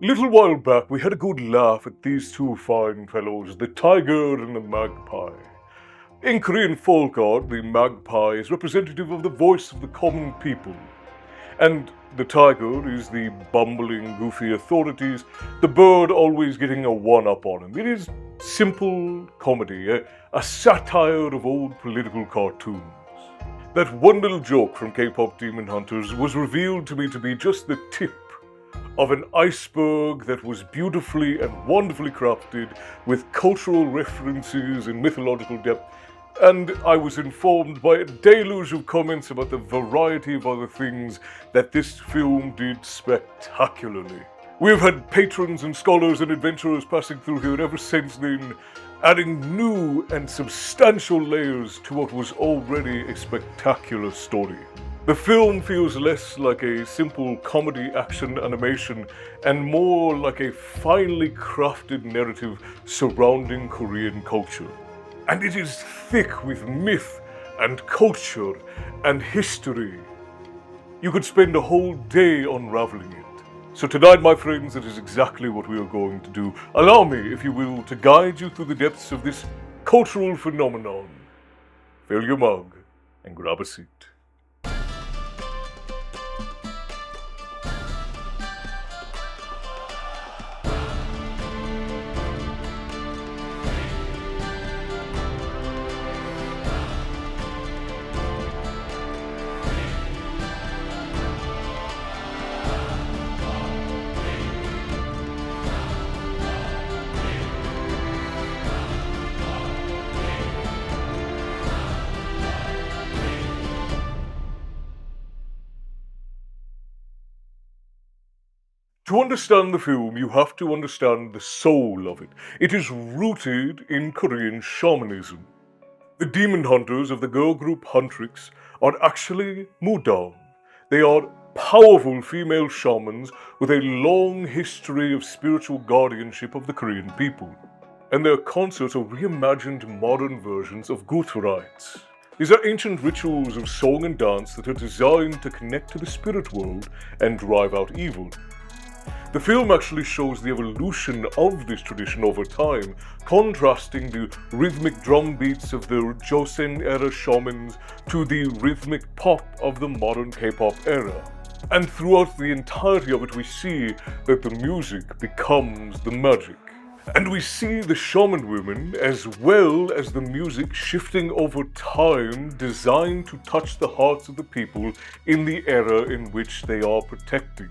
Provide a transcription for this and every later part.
Little while back, we had a good laugh at these two fine fellows, the tiger and the magpie. In Korean folk art, the magpie is representative of the voice of the common people, and the tiger is the bumbling, goofy authorities, the bird always getting a one-up on him. It is simple comedy, a satire of old political cartoons. That one little joke from K-pop Demon Hunters was revealed to me to be just the tip of an iceberg that was beautifully and wonderfully crafted with cultural references and mythological depth, and I was informed by a deluge of comments about the variety of other things that this film did spectacularly. We've had patrons and scholars and adventurers passing through here ever since then, adding new and substantial layers to what was already a spectacular story. The film feels less like a simple comedy action animation and more like a finely crafted narrative surrounding Korean culture. And it is thick with myth and culture and history. You could spend a whole day unraveling it. So tonight, my friends, that is exactly what we are going to do. Allow me, if you will, to guide you through the depths of this cultural phenomenon. Fill your mug and grab a seat. To understand the film, you have to understand the soul of it. It is rooted in Korean shamanism. The demon hunters of the girl group Huntrix are actually Mudang. They are powerful female shamans with a long history of spiritual guardianship of the Korean people. And their concerts are reimagined modern versions of gut rites. These are ancient rituals of song and dance that are designed to connect to the spirit world and drive out evil. The film actually shows the evolution of this tradition over time, contrasting the rhythmic drum beats of the Joseon era shamans to the rhythmic pop of the modern K-pop era. And throughout the entirety of it, we see that the music becomes the magic. And we see the shaman women as well as the music shifting over time, designed to touch the hearts of the people in the era in which they are protecting.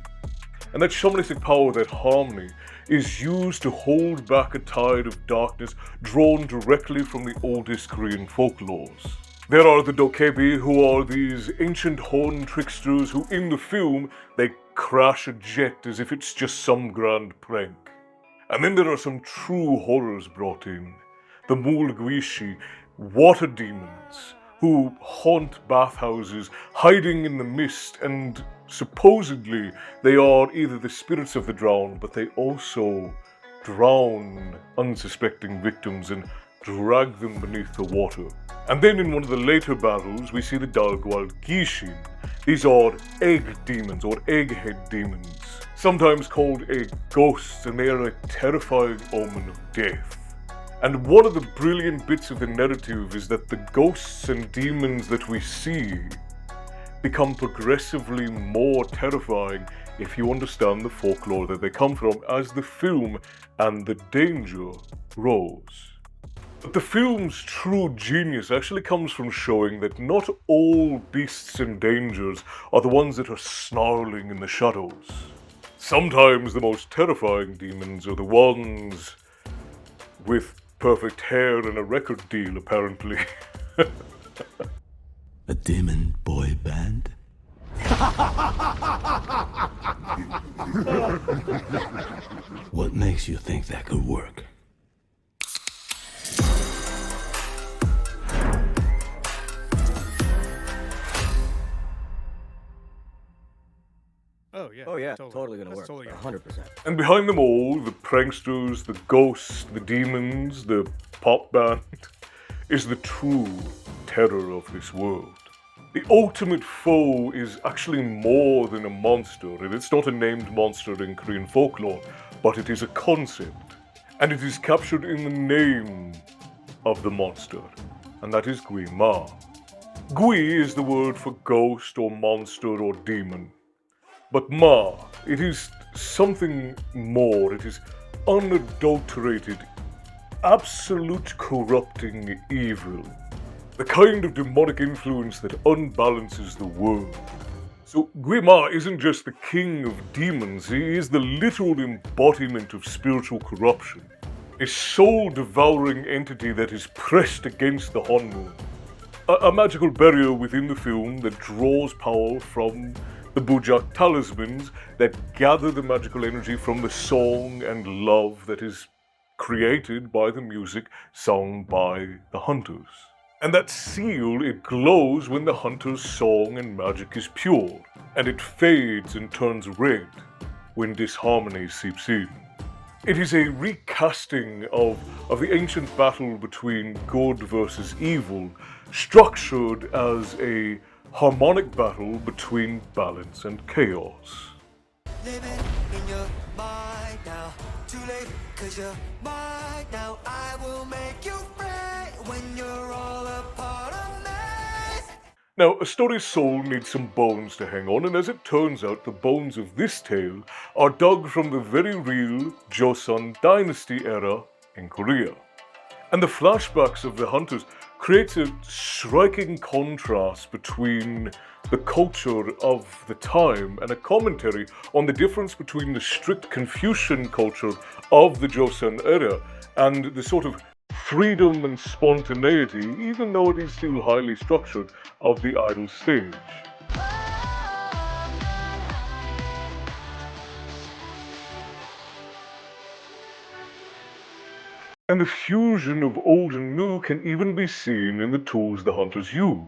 And that shamanistic power, that harmony, is used to hold back a tide of darkness drawn directly from the oldest Korean folklores. There are the Dokkaebi, who are these ancient horn tricksters who, in the film, they crash a jet as if it's just some grand prank. And then there are some true horrors brought in. The Gwishin, water demons, who haunt bathhouses, hiding in the mist, and supposedly they are either the spirits of the drowned, but they also drown unsuspecting victims and drag them beneath the water. And then in one of the later battles, we see the Dalgwald Gwishin. These are egg demons, or egghead demons, sometimes called egg ghosts, and they are a terrifying omen of death. And one of the brilliant bits of the narrative is that the ghosts and demons that we see become progressively more terrifying if you understand the folklore that they come from as the film and the danger grows. But the film's true genius actually comes from showing that not all beasts and dangers are the ones that are snarling in the shadows. Sometimes the most terrifying demons are the ones with perfect hair and a record deal, apparently. A demon boy band? What makes you think that could work? Oh yeah, totally gonna work. Totally 100%. And behind them all, the pranksters, the ghosts, the demons, the pop band, is the true terror of this world. The ultimate foe is actually more than a monster, and it's not a named monster in Korean folklore, but it is a concept, and it is captured in the name of the monster, and that is Gwi-ma. Gwi is the word for ghost or monster or demon. But Ma, it is something more. It is unadulterated, absolute corrupting evil. The kind of demonic influence that unbalances the world. So Gwi-ma isn't just the king of demons, he is the literal embodiment of spiritual corruption. A soul-devouring entity that is pressed against the Honmoon. A magical barrier within the film that draws power from the Bujak talismans that gather the magical energy from the song and love that is created by the music sung by the hunters. And that seal, it glows when the hunter's song and magic is pure, and it fades and turns red when disharmony seeps in. It is a recasting of the ancient battle between good versus evil, structured as a harmonic battle between balance and chaos. Living in your mind now, too late, 'cause you're mine now. I will make you free when you're all a part of me. Now, a story's soul needs some bones to hang on, and as it turns out, the bones of this tale are dug from the very real Joseon Dynasty era in Korea. And the flashbacks of the hunters creates a striking contrast between the culture of the time and a commentary on the difference between the strict Confucian culture of the Joseon era and the sort of freedom and spontaneity, even though it is still highly structured, of the idol stage. And the fusion of old and new can even be seen in the tools the hunters use.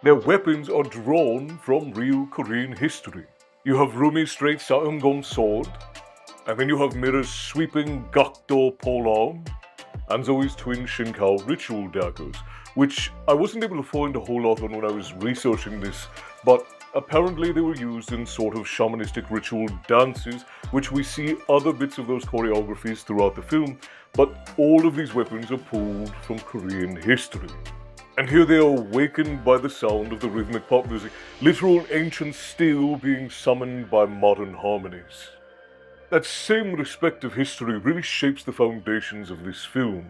Their weapons are drawn from real Korean history. You have Rumi's straight Saingeom sword, and then you have Mira's sweeping Gokdo polearm, and Zoe's twin Shinkao ritual daggers, which I wasn't able to find a whole lot on when I was researching this, but apparently they were used in sort of shamanistic ritual dances, which we see other bits of those choreographies throughout the film, but all of these weapons are pulled from Korean history. And here they are awakened by the sound of the rhythmic pop music, literal ancient steel being summoned by modern harmonies. That same respect of history really shapes the foundations of this film.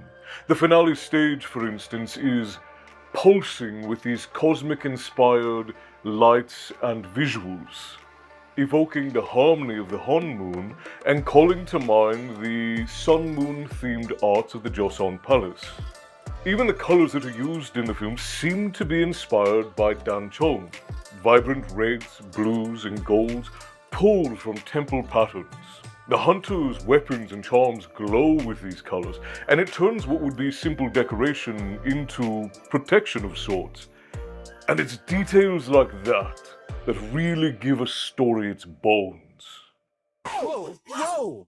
The finale stage, for instance, is pulsing with these cosmic-inspired lights and visuals, evoking the harmony of the Honmoon and calling to mind the sun-moon-themed arts of the Joseon Palace. Even the colors that are used in the film seem to be inspired by dancheon, vibrant reds, blues, and golds pulled from temple patterns. The hunters' weapons and charms glow with these colors, and it turns what would be simple decoration into protection of sorts. And it's details like that that really give a story its bones. Whoa! Whoa!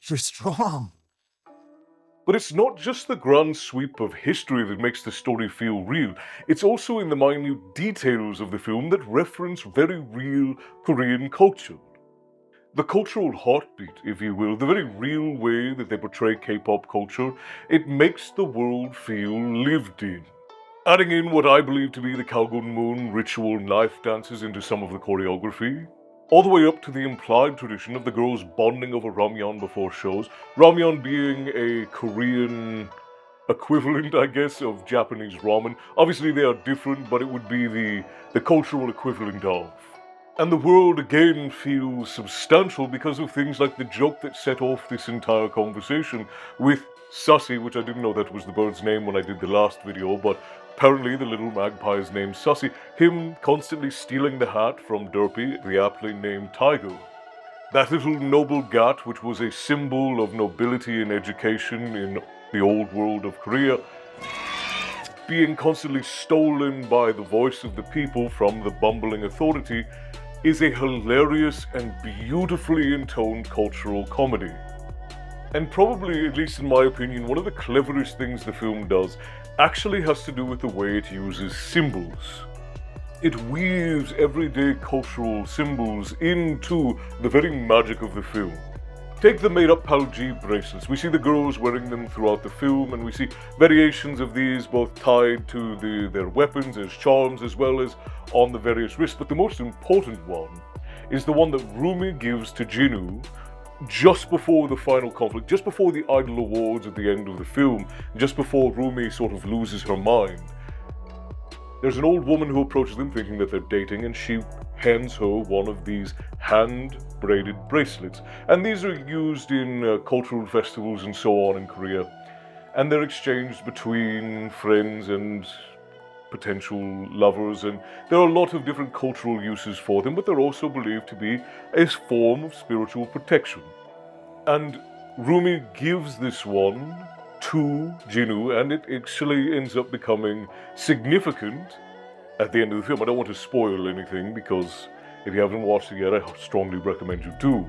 You're strong. But it's not just the grand sweep of history that makes the story feel real, it's also in the minute details of the film that reference very real Korean culture. The cultural heartbeat, if you will, the very real way that they portray K-pop culture, it makes the world feel lived in. Adding in what I believe to be the Honmoon ritual knife dances into some of the choreography, all the way up to the implied tradition of the girls bonding over ramyeon before shows, ramyeon being a Korean equivalent, I guess, of Japanese ramen. Obviously they are different, but it would be the cultural equivalent of. And the world again feels substantial because of things like the joke that set off this entire conversation with Sussy, which I didn't know that was the bird's name when I did the last video, but apparently the little magpie is named Sussy. Him constantly stealing the hat from Derpy, the aptly named tiger. That little noble gat, which was a symbol of nobility and education in the old world of Korea, being constantly stolen by the voice of the people from the bumbling authority, is a hilarious and beautifully intoned cultural comedy. And probably, at least in my opinion, one of the cleverest things the film does actually has to do with the way it uses symbols. It weaves everyday cultural symbols into the very magic of the film. Take the made-up Palji bracelets. We see the girls wearing them throughout the film, and we see variations of these both tied to their weapons as charms as well as on the various wrists. But the most important one is the one that Rumi gives to Jinwoo just before the final conflict, just before the Idol Awards at the end of the film, just before Rumi sort of loses her mind. There's an old woman who approaches them thinking that they're dating, and she hands her one of these hand-braided bracelets. And these are used in cultural festivals and so on in Korea. And they're exchanged between friends and potential lovers, and there are a lot of different cultural uses for them, but they're also believed to be a form of spiritual protection. And Rumi gives this one to Jinwoo, and it actually ends up becoming significant at the end of the film. I don't want to spoil anything, because if you haven't watched it yet, I strongly recommend you do.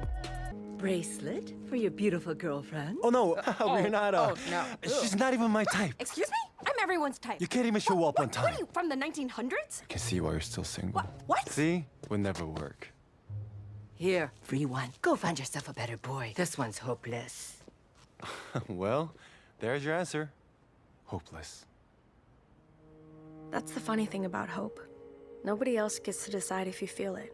Bracelet for your beautiful girlfriend? Oh no, we're not. no. She's not even my type. Excuse me? I'm everyone's type. You can't even show up on time. What are you, from the 1900s? I can see why you're still single. What? See? Would never work. Here, free one. Go find yourself a better boy. This one's hopeless. Well, there's your answer. Hopeless. That's the funny thing about hope. Nobody else gets to decide if you feel it.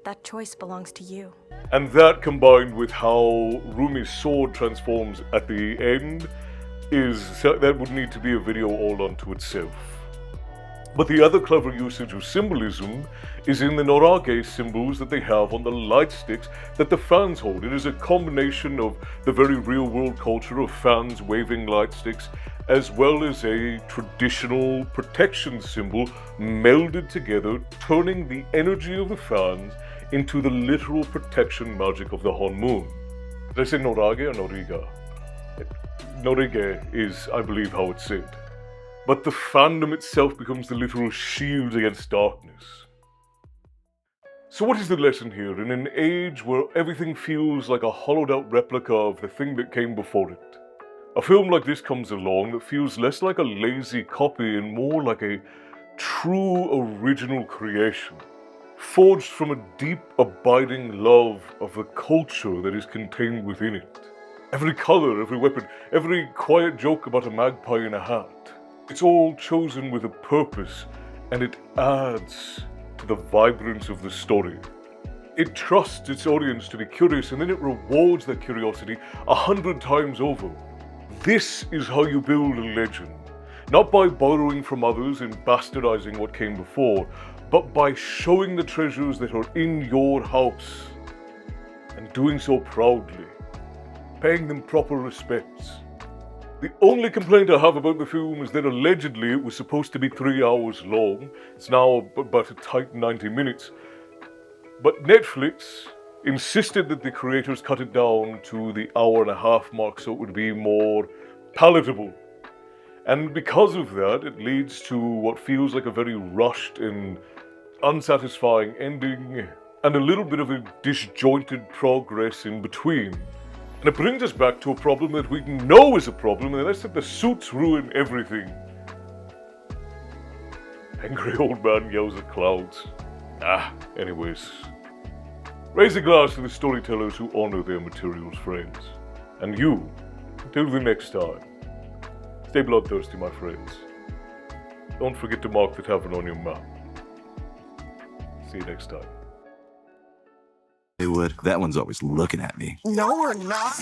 That choice belongs to you. And that, combined with how Rumi's sword transforms at the end, that would need to be a video all unto itself. But the other clever usage of symbolism is in the norage symbols that they have on the light sticks that the fans hold. It is a combination of the very real-world culture of fans waving light sticks, as well as a traditional protection symbol melded together, turning the energy of the fans into the literal protection magic of the Honmoon. Did I say norage or noriga? Norige is, I believe, how it's said. But the fandom itself becomes the literal shield against darkness. So what is the lesson here? In an age where everything feels like a hollowed out replica of the thing that came before it, a film like this comes along that feels less like a lazy copy and more like a true original creation, forged from a deep, abiding love of the culture that is contained within it. Every color, every weapon, every quiet joke about a magpie in a hat. It's all chosen with a purpose, and it adds to the vibrance of the story. It trusts its audience to be curious, and then it rewards that curiosity 100 times over. This is how you build a legend. Not by borrowing from others and bastardizing what came before, but by showing the treasures that are in your house, and doing so proudly, paying them proper respects. The only complaint I have about the film is that allegedly it was supposed to be 3 hours long. It's now about a tight 90 minutes. But Netflix insisted that the creators cut it down to the hour-and-a-half mark so it would be more palatable. And because of that, it leads to what feels like a very rushed and unsatisfying ending, and a little bit of a disjointed progress in between. And it brings us back to a problem that we know is a problem, and that's that the suits ruin everything. Angry old man yells at clouds. Anyways. Raise a glass to the storytellers who honor their materials, friends. And you, until the next time, stay bloodthirsty, my friends. Don't forget to mark the tavern on your map. See you next time. Hey, Wood, that one's always looking at me. No, we're not.